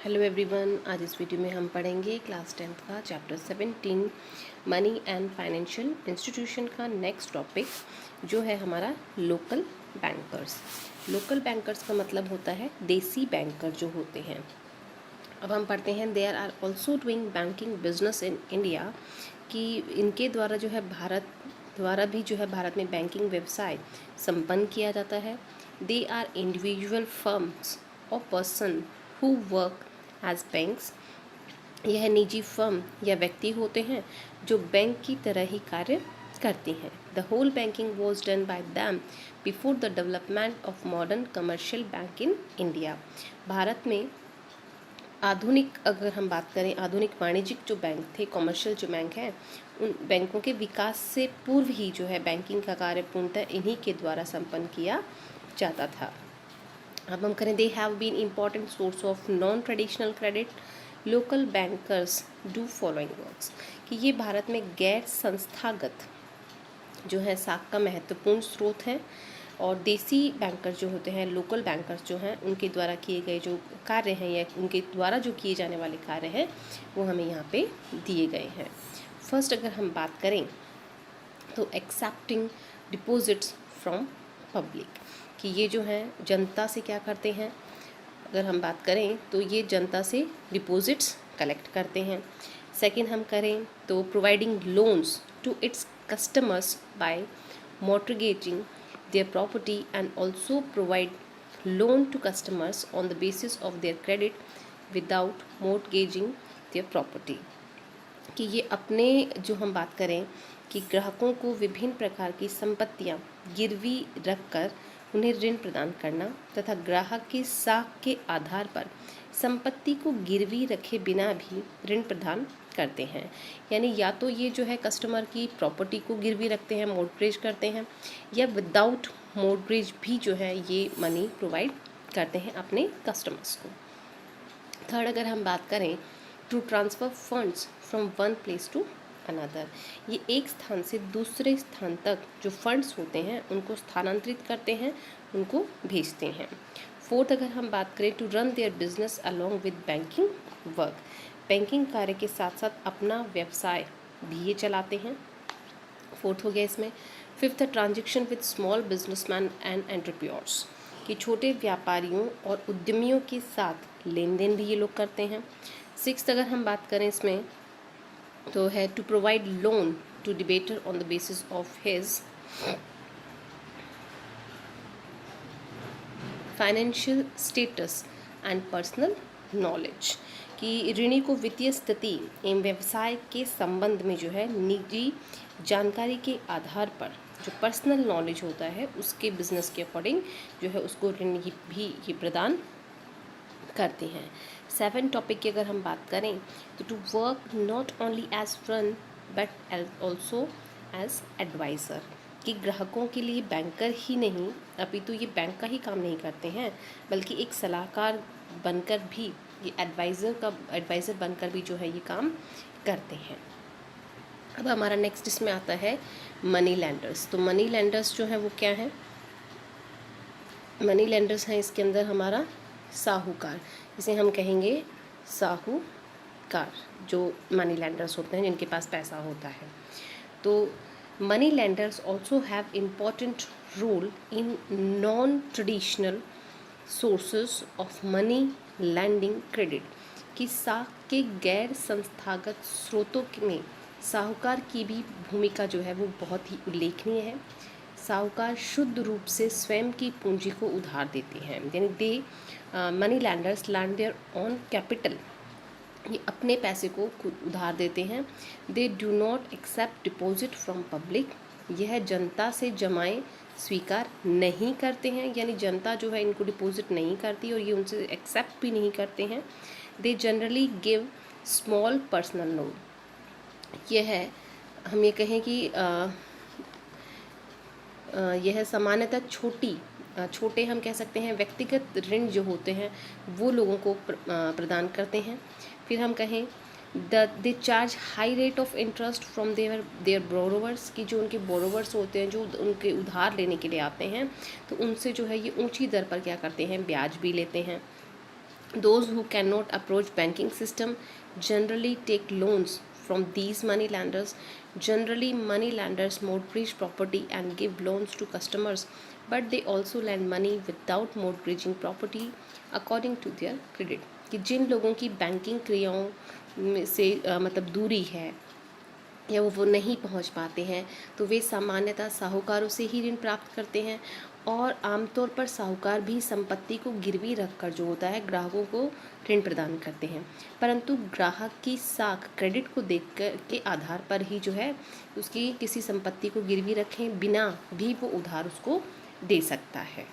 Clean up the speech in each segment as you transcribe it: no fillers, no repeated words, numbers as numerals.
Hello everyone, आज इस video में हम पढ़ेंगे क्लास 10th का chapter 17 money and financial institution का नेक्स्ट टॉपिक जो है हमारा लोकल बैंकर्स। लोकल बैंकर्स का मतलब होता है देसी बैंकर जो होते हैं। अब हम पढ़ते हैं there are also doing banking business in India, कि इनके द्वारा जो है भारत में बैंकिंग व्यवसाय संपन्न किया जाता है। दे आर इंडिविजुअल फर्म्स और person who work as banks. यह निजी फर्म या व्यक्ति होते हैं जो बैंक की तरह ही कार्य करती हैं। The whole banking was done by them before the development of modern commercial bank in India. भारत में आधुनिक अगर हम बात करें, आधुनिक वाणिज्यिक जो बैंक थे, कमर्शियल जो बैंक हैं, उन बैंकों के विकास से पूर्व ही जो है बैंकिंग का कार्य पूर्णतः इन्हीं के द्वारा संपन्न किया जाता था। अब हम करें, they have been important source of non traditional credit. Local bankers do following works, कि ये भारत में गैर संस्थागत जो है साख का महत्वपूर्ण स्रोत है। और देसी बैंकर जो होते हैं, लोकल बैंकर्स जो हैं, उनके द्वारा किए गए जो कार्य हैं या उनके द्वारा जो किए जाने वाले कार्य हैं वो हमें यहाँ पे दिए गए हैं। फर्स्ट अगर हम बात करें तो एक्सेप्टिंग डिपॉजिट्स फ्रॉम पब्लिक, कि ये जो हैं जनता से क्या करते हैं। अगर हम बात करें तो ये जनता से डिपॉजिट्स कलेक्ट करते हैं। सेकंड हम करें तो providing loans to its customers by mortgaging their property and also provide loan to customers on the basis of their credit without mortgaging their property, कि ये अपने जो हम बात करें कि ग्राहकों को विभिन्न प्रकार की संपत्तियां गिरवी रखकर उन्हें ऋण प्रदान करना तथा ग्राहक की साख के आधार पर संपत्ति को गिरवी रखे बिना भी ऋण प्रदान करते हैं। यानी या तो ये जो है कस्टमर की प्रॉपर्टी को गिरवी रखते हैं, मॉर्गेज करते हैं, या विदाउट मॉर्गेज भी जो है ये मनी प्रोवाइड करते हैं अपने कस्टमर्स को। थर्ड अगर हम बात करें to transfer funds from one place to another, ये एक स्थान से दूसरे स्थान तक जो फंड्स होते हैं उनको स्थानांतरित करते हैं, उनको भेजते हैं। फोर्थ अगर हम बात करें to run their business along with banking work, banking कार्य के साथ साथ अपना व्यवसाय भी ये चलाते हैं। फोर्थ हो गया इसमें। Fifth transaction with small businessman and entrepreneurs, कि छोटे व्यापारियों और उद्यमियों के साथ लेन देन भी ये लोग करते हैं। सिक्स्थ अगर हम बात करें इसमें तो है to provide loan to debtor on the basis of his financial status and personal knowledge, कि ऋणी को वित्तीय स्थिति एवं व्यवसाय के संबंध में जो है निजी जानकारी के आधार पर जो पर्सनल नॉलेज होता है उसके बिजनेस के अकॉर्डिंग जो है उसको ऋण भी ये प्रदान करते हैं। सेवन टॉपिक की अगर हम बात करें तो to work not only as friend but also as adviser, कि ग्राहकों के लिए बैंकर ही नहीं अपितु ये बैंक का ही काम नहीं करते हैं बल्कि एक सलाहकार बनकर भी, ये एडवाइज़र बनकर भी जो है ये काम करते हैं। अब हमारा नेक्स्ट इसमें आता है मनी लेंडर्स। तो मनी लेंडर्स जो है वो क्या है, मनी लेंडर्स हैं इसके अंदर हमारा साहूकार, इसे हम कहेंगे साहूकार, जो मनी लेंडर्स होते हैं जिनके पास पैसा होता है। तो money lenders also have important role in non traditional sources of money lending credit, कि साख के गैर संस्थागत स्रोतों में साहूकार की भी भूमिका जो है वो बहुत ही उल्लेखनीय है। साहूकार शुद्ध रूप से स्वयं की पूंजी को उधार देते हैं, यानी the money lenders lend their own capital, ये अपने पैसे को खुद उधार देते हैं। They do not accept deposit from public, यह जनता से जमाएं स्वीकार नहीं करते हैं, यानी जनता जो है इनको डिपॉजिट नहीं करती और ये उनसे एक्सेप्ट भी नहीं करते हैं। They generally give small personal loan, यह है हम ये कहें कि यह सामान्यतः छोटे हम कह सकते हैं व्यक्तिगत ऋण जो होते हैं वो लोगों को प्रदान करते हैं। फिर हम कहें they charge high rate of interest from their borrowers, की जो उनके बोरोवर्स होते हैं जो उनके उधार लेने के लिए आते हैं तो उनसे जो है ये ऊंची दर पर क्या करते हैं, ब्याज भी लेते हैं। Those who cannot approach banking system generally take loans from these money lenders. Generally, money lenders mortgage property and give loans to customers, but they also lend money without mortgaging property according to their credit. कि जिन लोगों की banking क्रियाओं में से मतलब दूरी है या वो नहीं पहुंच पाते हैं, तो वे सामान्यतः साहूकारों से ही ऋण प्राप्त करते हैं, और आमतौर पर साहूकार भी संपत्ति को गिरवी रखकर जो होता है ग्राहकों को ऋण प्रदान करते हैं, परंतु ग्राहक की साख क्रेडिट को देखकर के आधार पर ही जो है उसकी किसी संपत्ति को गिरवी रखें बिना भी वो उधार उसको दे सकता है.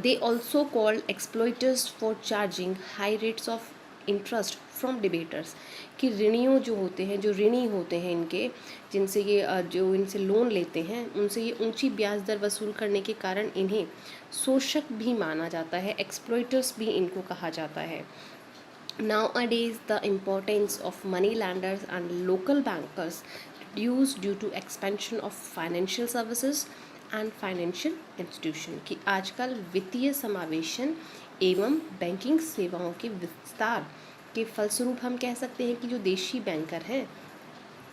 They also called exploiters for charging high rates of interest from debtors. कि ऋणियों जो होते हैं, जो ऋणी होते हैं इनके, जिनसे ये जो इनसे लोन लेते हैं, उनसे ये ऊंची ब्याज दर वसूल करने के कारण इन्हें शोषक भी माना जाता है, एक्सप्लॉइटर्स भी इनको कहा जाता है. Nowadays, the importance of money lenders and local bankers reduced due to expansion of financial services and financial institution. कि आजकल वित्तीय समावेशन एवं बैंकिंग सेवाओं के विस्तार के फलस्वरूप हम कह सकते हैं कि जो देशी बैंकर हैं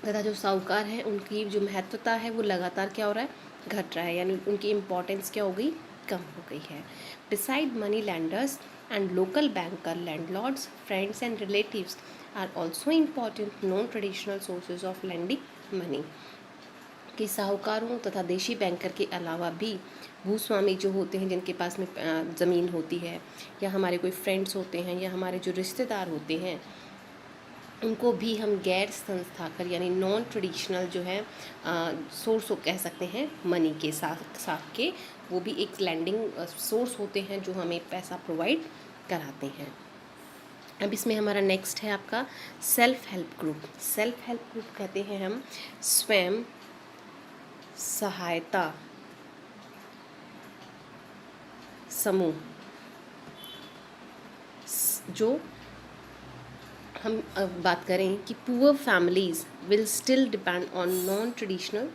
तथा जो साहूकार हैं उनकी जो महत्वता है वो लगातार क्या हो रहा है, घट रहा है, यानी उनकी इम्पोर्टेंस क्या हो गई, कम हो गई है. Beside money lenders and local banker, landlords, friends and relatives are also important non-traditional sources of lending money. कि साहूकारों तथा देशी बैंकर के अलावा भी भूस्वामी जो होते हैं, जिनके पास में ज़मीन होती है, या हमारे कोई फ्रेंड्स होते हैं, या हमारे जो रिश्तेदार होते हैं, उनको भी हम गैर संस्थाकर यानी नॉन ट्रेडिशनल जो है सोर्स कह सकते हैं मनी के साथ के, वो भी एक लैंडिंग सोर्स होते हैं जो हमें पैसा प्रोवाइड कराते हैं. अब इसमें हमारा नेक्स्ट है आपका self help group. Self help group कहते हैं हम स्वयं सहायता समूह, जो हम बात करें कि poor families will still depend on non traditional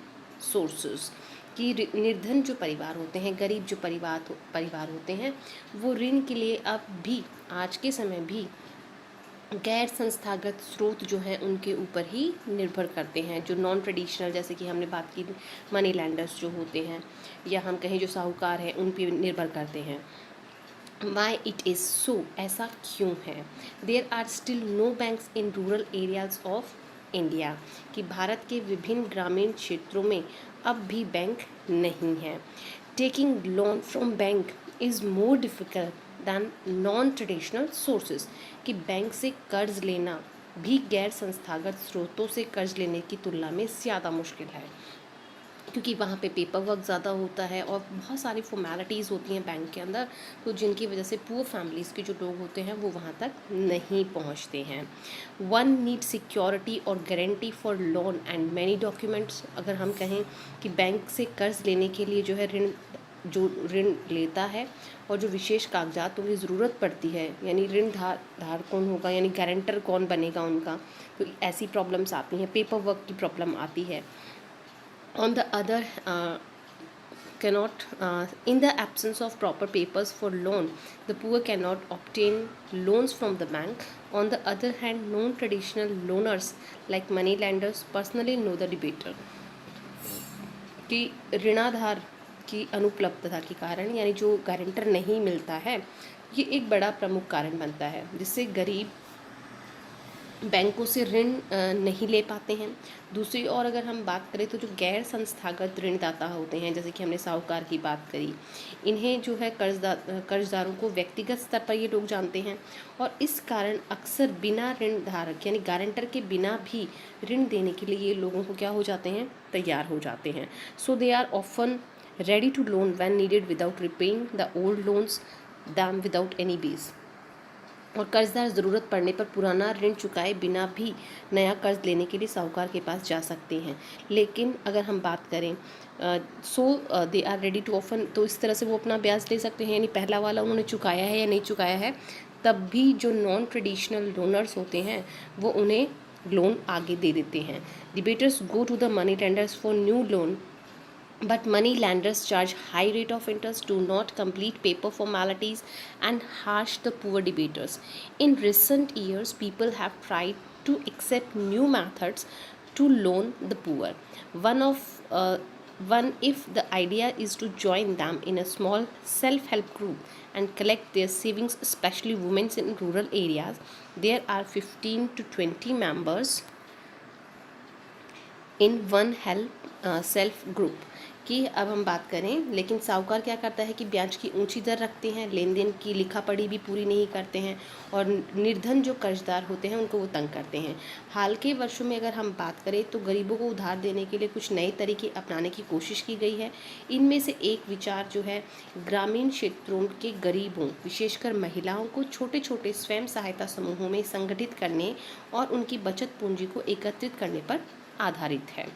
sources. कि निर्धन जो परिवार होते हैं, गरीब जो परिवार होते हैं, वो ऋण के लिए अब भी आज के समय भी गैर संस्थागत स्रोत जो हैं उनके ऊपर ही निर्भर करते हैं. जो नॉन ट्रेडिशनल, जैसे कि हमने बात की मनी लैंडर्स जो होते हैं, या हम कहें जो साहूकार हैं, उन पर निर्भर करते हैं. Why it is so? ऐसा क्यों है? There are still no banks in rural areas of India. कि भारत के विभिन्न ग्रामीण क्षेत्रों में अब भी बैंक नहीं है. Taking loan from bank is more difficult than non-traditional sources. कि बैंक से कर्ज लेना भी गैर संस्थागत स्रोतों से कर्ज लेने की तुलना में ज़्यादा मुश्किल है, क्योंकि वहाँ पे पेपर वर्क ज़्यादा होता है और बहुत सारी फॉर्मेलिटीज़ होती हैं बैंक के अंदर, तो जिनकी वजह से पुअर फैमिलीज़ के जो लोग होते हैं वो वहाँ तक नहीं पहुँचते हैं. वन नीड सिक्योरिटी और guarantee for loan and many documents. अगर हम कहें कि बैंक से कर्ज लेने के लिए जो है ऋण लेता है और जो विशेष कागजातों की ज़रूरत पड़ती है, यानी ऋणधार कौन होगा, यानी गारंटर कौन बनेगा उनका, तो ऐसी प्रॉब्लम्स आती हैं, पेपर वर्क की प्रॉब्लम आती है. On the other in the absence of proper papers for loan, the poor cannot obtain loans from the bank. On the other hand, non-traditional loaners like money lenders personally know the debitor. कि ऋणाधार की अनुपलब्धता के कारण, यानी जो guarantor नहीं मिलता है, ये एक बड़ा प्रमुख कारण बनता है जिससे गरीब बैंकों से ऋण नहीं ले पाते हैं. दूसरी ओर अगर हम बात करें तो जो गैर संस्थागत ऋणदाता होते हैं, जैसे कि हमने साहूकार की बात करी, इन्हें जो है कर्जदारों को व्यक्तिगत स्तर पर ये लोग जानते हैं, और इस कारण अक्सर बिना ऋण धारक यानी गारंटर के बिना भी ऋण देने के लिए ये लोगों को क्या हो जाते हैं, तैयार हो जाते हैं. So they are often ready to loan when needed without repaying the old loans them without any base. और कर्जदार ज़रूरत पड़ने पर पुराना ऋण चुकाए बिना भी नया कर्ज लेने के लिए साहूकार के पास जा सकते हैं. लेकिन अगर हम बात करें they are ready to often, तो इस तरह से वो अपना ब्याज ले सकते हैं, यानी पहला वाला उन्होंने चुकाया है या नहीं चुकाया है, तब भी जो नॉन ट्रेडिशनल लोनर्स होते हैं वो उन्हें लोन आगे दे देते हैं. Debtors go to the money lenders for new loan but money lenders charge high rate of interest, do not complete paper formalities, and harsh the poor debaters. In recent years, people have tried to accept new methods to loan the poor. One of one if the idea is to join them in a small self-help group and collect their savings, especially women in rural areas. There are 15 to 20 members in one help self group की अब हम बात करें। लेकिन साहूकार क्या करता है कि ब्याज की ऊंची दर रखते हैं, लेन देन की लिखा पढ़ी भी पूरी नहीं करते हैं और निर्धन जो कर्जदार होते हैं उनको वो तंग करते हैं। हाल के वर्षों में अगर हम बात करें तो गरीबों को उधार देने के लिए कुछ नए तरीके अपनाने की कोशिश की गई है। इनमें से एक विचार जो है ग्रामीण क्षेत्रों के गरीबों विशेषकर महिलाओं को छोटे छोटे स्वयं सहायता समूहों में संगठित करने और उनकी बचत पूंजी को एकत्रित करने पर आधारित है।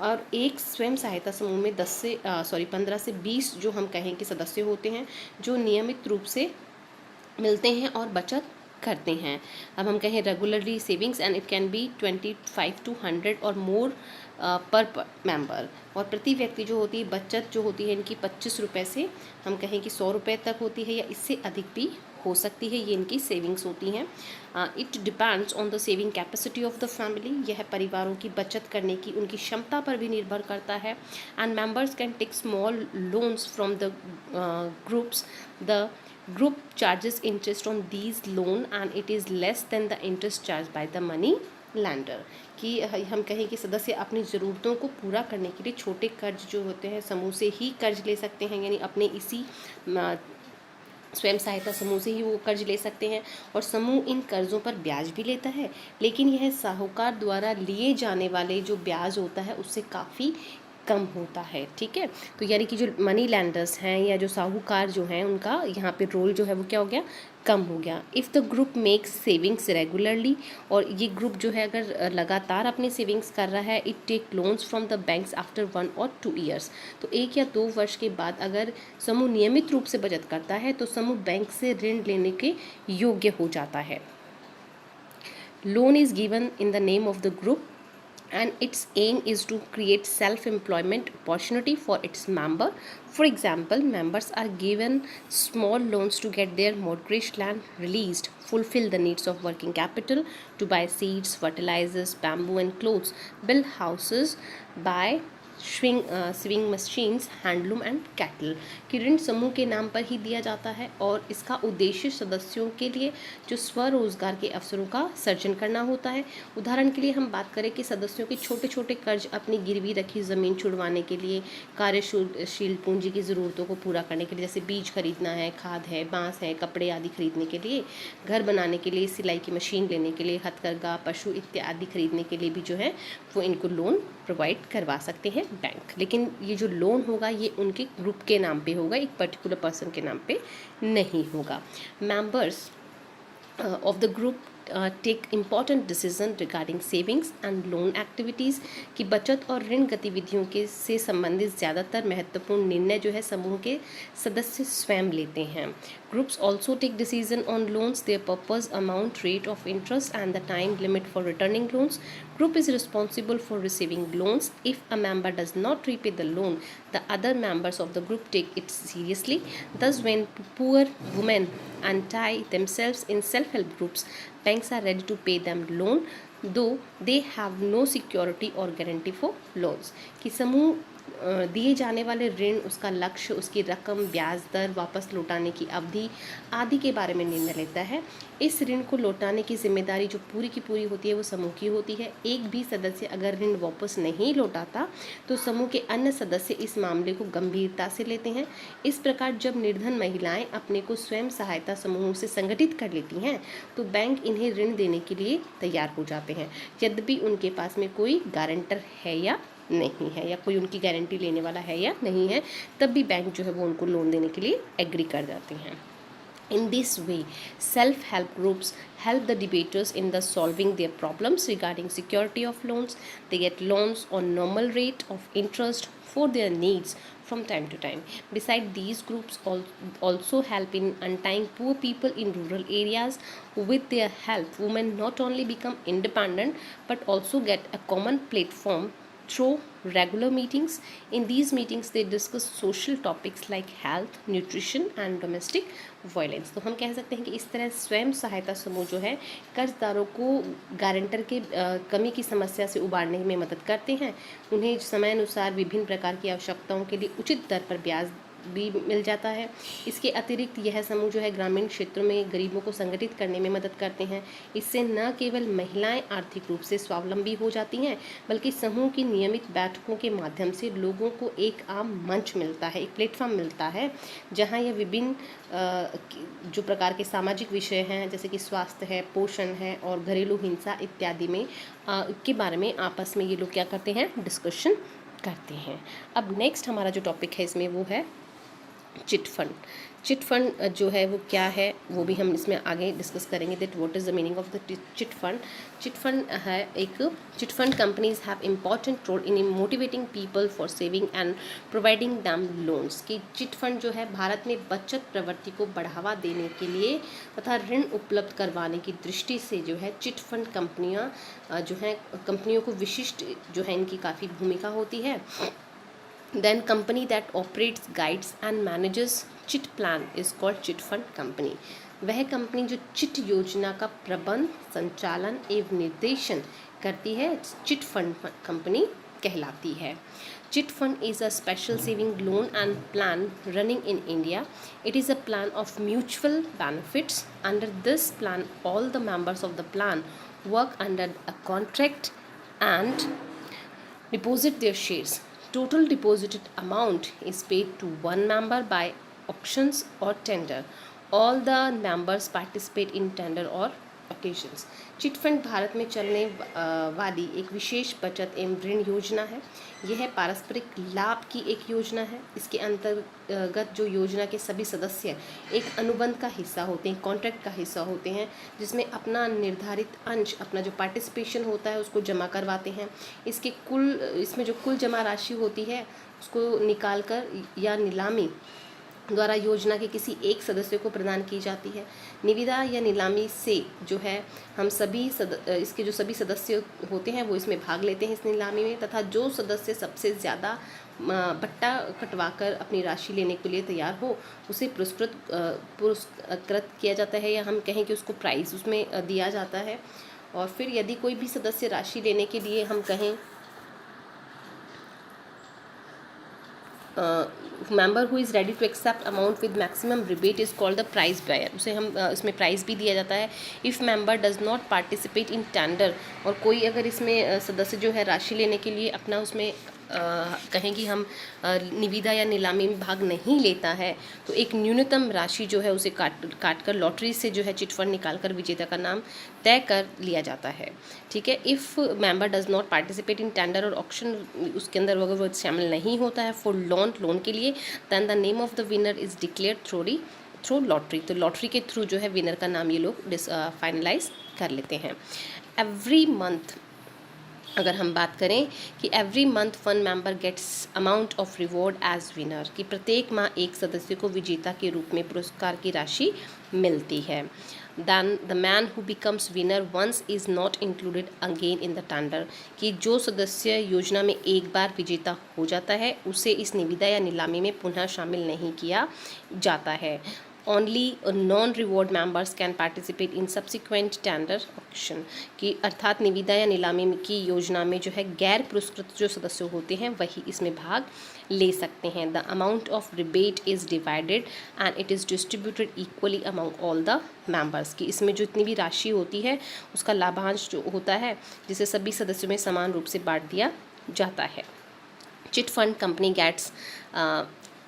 और एक स्वयं सहायता समूह में 15 से 20 जो हम कहें कि सदस्य होते हैं जो नियमित रूप से मिलते हैं और बचत करते हैं। अब हम कहें regularly savings and it can be 25 to 100 और मोर पर मेंबर। और प्रति व्यक्ति जो होती है बचत जो होती है इनकी 25 रुपये से हम कहें कि 100 रुपये तक होती है या इससे अधिक भी हो सकती है। ये इनकी सेविंग्स होती हैं। It depends on the saving capacity of the family. यह परिवारों की बचत करने की उनकी क्षमता पर भी निर्भर करता है। And members can take small loans from the groups. The group charges interest on these loan and it is less than the interest charged by the money lender। कि हम कहें कि सदस्य अपनी ज़रूरतों को पूरा करने के लिए छोटे कर्ज जो होते हैं समूह से ही कर्ज ले सकते हैं, यानी अपने इसी स्वयं सहायता समूह से ही वो कर्ज ले सकते हैं। और समूह इन कर्ज़ों पर ब्याज भी लेता है, लेकिन यह साहूकार द्वारा लिए जाने वाले जो ब्याज होता है उससे काफ़ी कम होता है। ठीक है, तो यानी कि जो मनी लैंडर्स हैं या जो साहूकार जो हैं उनका यहाँ पे रोल जो है वो क्या हो गया, कम हो गया। If the group makes savings regularly, और ये ग्रुप जो है अगर लगातार अपनी सेविंग्स कर रहा है, it take loans from the banks after 1 or 2 years। तो 1 या 2 वर्ष के बाद अगर समूह नियमित रूप से बचत करता है तो समूह बैंक से ऋण लेने के योग्य हो जाता है। Loan is given in the name of the group and its aim is to create self-employment opportunity for its member. For example, members are given small loans to get their mortgaged land released, fulfill the needs of working capital, to buy seeds, fertilizers, bamboo and clothes, build houses, buy swing machines, handloom and cattle. कि ऋण समूह के नाम पर ही दिया जाता है और इसका उद्देश्य सदस्यों के लिए जो स्वरोजगार के अवसरों का सृजन करना होता है। उदाहरण के लिए हम बात करें कि सदस्यों के छोटे छोटे कर्ज अपनी गिरवी रखी ज़मीन छुड़वाने के लिए, कार्यशील पूंजी की ज़रूरतों को पूरा करने के लिए, जैसे बीज खरीदना है, खाद है, बांस है, कपड़े आदि खरीदने के लिए, घर बनाने के लिए, सिलाई की मशीन लेने के लिए, हथकरघा, पशु इत्यादि खरीदने के लिए भी जो है वो इनको लोन प्रोवाइड करवा सकते हैं बैंक। लेकिन ये जो लोन होगा ये उनके ग्रुप के नाम पे होगा, एक पर्टिकुलर पर्सन के नाम पे नहीं होगा। Members of the group take important decision regarding savings and loan activities। कि बचत और ऋण गतिविधियों के से संबंधित ज़्यादातर महत्वपूर्ण निर्णय जो है समूह के सदस्य स्वयं लेते हैं। Groups also take decision on loans, their purpose, amount, rate of interest and the time limit for returning loans। Group is responsible for receiving loans. If a member does not repay the loan, the other members of the group take it seriously। Thus, when poor women untie themselves in self-help groups, banks are ready to pay them loan, though they have no security or guarantee for loans। कि समूह दिए जाने वाले ऋण, उसका लक्ष्य, उसकी रकम, ब्याज दर, वापस लौटाने की अवधि आदि के बारे में निर्णय लेता है। इस ऋण को लौटाने की जिम्मेदारी जो पूरी की पूरी होती है वो समूह की होती है। एक भी सदस्य अगर ऋण वापस नहीं लौटाता तो समूह के अन्य सदस्य इस मामले को गंभीरता से लेते हैं। इस प्रकार जब निर्धन महिलाएं अपने को स्वयं सहायता समूहों से संगठित कर लेती हैं तो बैंक इन्हें ऋण देने के लिए तैयार हो जाते हैं, यद्यपि उनके पास में कोई गारंटर है या नहीं है, या कोई उनकी गारंटी लेने वाला है या नहीं है, तब भी बैंक जो है वो उनको लोन देने के लिए एग्री कर जाते हैं। In this way, self-help groups help the debaters in the solving their problems regarding security of loans. They get loans on normal rate of interest for their needs from time to time. Besides, these groups also help in untying poor people in rural areas. With their help, women not only become independent but also get a common platform through regular meetings. In these meetings they discuss social topics like health, nutrition and domestic violence. तो हम कह सकते हैं कि इस तरह स्वयं सहायता समूह जो है कर्जदारों को गारंटर के कमी की समस्या से उबारने में मदद करते हैं। उन्हें समय अनुसार विभिन्न प्रकार की आवश्यकताओं के लिए उचित दर पर ब्याज भी मिल जाता है। इसके अतिरिक्त यह समूह जो है ग्रामीण क्षेत्रों में गरीबों को संगठित करने में मदद करते हैं। इससे न केवल महिलाएं आर्थिक रूप से स्वावलंबी हो जाती हैं, बल्कि समूह की नियमित बैठकों के माध्यम से लोगों को एक आम मंच मिलता है, एक प्लेटफॉर्म मिलता है, जहां यह विभिन्न जो प्रकार के सामाजिक विषय हैं जैसे कि स्वास्थ्य है, पोषण है और घरेलू हिंसा इत्यादि में के बारे में आपस में ये लोग क्या करते हैं, डिस्कशन करते हैं। अब नेक्स्ट हमारा जो टॉपिक है इसमें वो है चिट फंड। चिट फंड जो है वो क्या है वो भी हम इसमें आगे डिस्कस करेंगे, that what is the meaning of the chit fund. Chit fund है एक chit fund companies have important role in motivating people for saving and providing them loans. कि चिट फंड जो है भारत में बचत प्रवृत्ति को बढ़ावा देने के लिए तथा ऋण उपलब्ध करवाने की दृष्टि से जो है चिट फंड कंपनियाँ जो हैं कंपनियों को विशिष्ट जो है इनकी काफ़ी भूमिका होती है। Then company that operates, guides and manages chit plan is called chit fund company. वह कंपनी जो चिट योजना का प्रबंध, संचालन एवं निर्देशन करती है चिट फंड कंपनी कहलाती है। Chit fund is a special saving loan and plan running in India. It is a plan of mutual benefits. Under this plan, all the members of the plan work under a contract and deposit their shares. Total deposited amount is paid to one member by auctions or tender. All the members participate in tender or occasions. Chit fund Bharat में चलने वाली एक विशेष बचत एवं ऋण योजना है। यह पारस्परिक लाभ की एक योजना है। इसके अंतर्गत जो योजना के सभी सदस्य एक अनुबंध का हिस्सा होते हैं, कॉन्ट्रैक्ट का हिस्सा होते हैं, जिसमें अपना निर्धारित अंश, अपना जो पार्टिसिपेशन होता है उसको जमा करवाते हैं। इसमें जो कुल जमा राशि होती है उसको निकाल कर या नीलामी द्वारा योजना के किसी एक सदस्य को प्रदान की जाती है। निविदा या नीलामी से जो है हम सभी इसके जो सभी सदस्य होते हैं वो इसमें भाग लेते हैं इस नीलामी में, तथा जो सदस्य सबसे ज़्यादा बट्टा कटवाकर अपनी राशि लेने के लिए तैयार हो उसे पुरस्कृत किया जाता है, या हम कहें कि उसको प्राइज़ उसमें दिया जाता है। और फिर यदि कोई भी सदस्य राशि लेने के लिए हम कहें member who is ready to accept amount with maximum rebate is called the prize buyer. उसे हम इसमें प्राइज़ भी दिया जाता है। If member does not participate in tender, और कोई अगर इसमें सदस्य जो है राशि लेने के लिए अपना उसमें कहें कि हम निविदा या नीलामी में भाग नहीं लेता है तो एक न्यूनतम राशि जो है उसे काट कर लॉटरी से जो है चिट फंड निकाल कर विजेता का नाम तय कर लिया जाता है। ठीक है। If member does not participate in tender और ऑक्शन, उसके अंदर अगर वो शामिल नहीं होता है फॉर लोन के लिए, then the name of the winner is declare through lottery. तो लॉटरी के थ्रू जो है विनर का नाम ये लोग फाइनलाइज कर लेते हैं। एवरी मंथ अगर हम बात करें कि every month one member gets amount of reward as winner, कि प्रत्येक माह एक सदस्य को विजेता के रूप में पुरस्कार की राशि मिलती है। Then the man who becomes winner once is not included again in the tender, कि जो सदस्य योजना में एक बार विजेता हो जाता है उसे इस निविदा या नीलामी में पुनः शामिल नहीं किया जाता है। Only non reward members can participate in subsequent tender auction, कि अर्थात निविदा या नीलामी की योजना में जो है गैर पुरस्कृत जो सदस्य होते हैं वही इसमें भाग ले सकते हैं। The amount of rebate is divided and it is distributed equally among all the members, की इसमें जितनी भी राशि होती है उसका लाभांश जो होता है जिसे सभी सदस्यों में समान रूप से बांट दिया जाता है। चिट फंड कंपनी गेट्स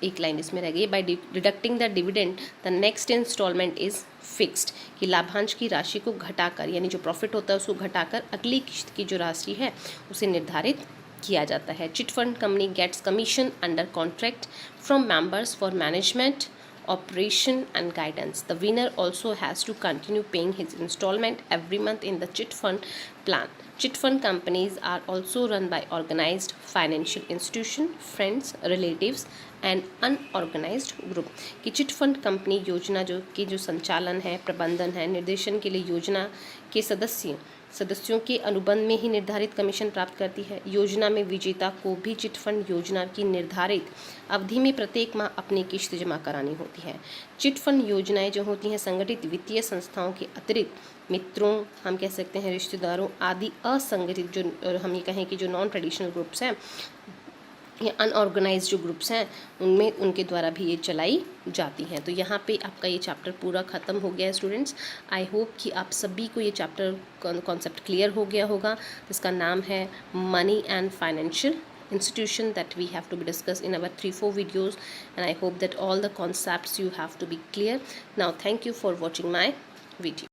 एक लाइन इसमें रह गई, by deducting the dividend the next instalment is fixed, कि लाभांश की राशि को घटाकर यानी जो प्रॉफिट होता है उसको घटाकर अगली किस्त की जो राशि है उसे निर्धारित किया जाता है। Chit fund company gets commission under contract from members for management, operation and guidance. The winner also has to continue paying his installment every month in the chit fund plan. Chit fund companies are also run by organized financial institution, friends, relatives and unorganized group. कि chit fund company योजना जो संचालन है, प्रबंधन है, निर्देशन के लिए योजना के सदस्य सदस्यों के अनुबंध में ही निर्धारित कमीशन प्राप्त करती है। योजना में विजेता को भी चिट फंड योजना की निर्धारित अवधि में प्रत्येक माह अपनी किश्त जमा करानी होती है। चिट फंड योजनाएं जो होती हैं संगठित वित्तीय संस्थाओं के अतिरिक्त मित्रों, हम कह सकते हैं रिश्तेदारों आदि असंगठित, जो हम ये कहें कि जो नॉन ट्रेडिशनल ग्रुप्स हैं या अनऑर्गेनाइज जो ग्रुप्स हैं उनमें उनके द्वारा भी ये चलाई जाती हैं। तो यहाँ पे आपका ये चैप्टर पूरा ख़त्म हो गया है स्टूडेंट्स। आई होप कि आप सभी को ये चैप्टर कॉन्सेप्ट क्लियर हो गया होगा। इसका नाम है money and financial institution that we have to be discussed in our 3-4 videos, and I hope that all the concepts you have to be clear. Now thank you for watching my video.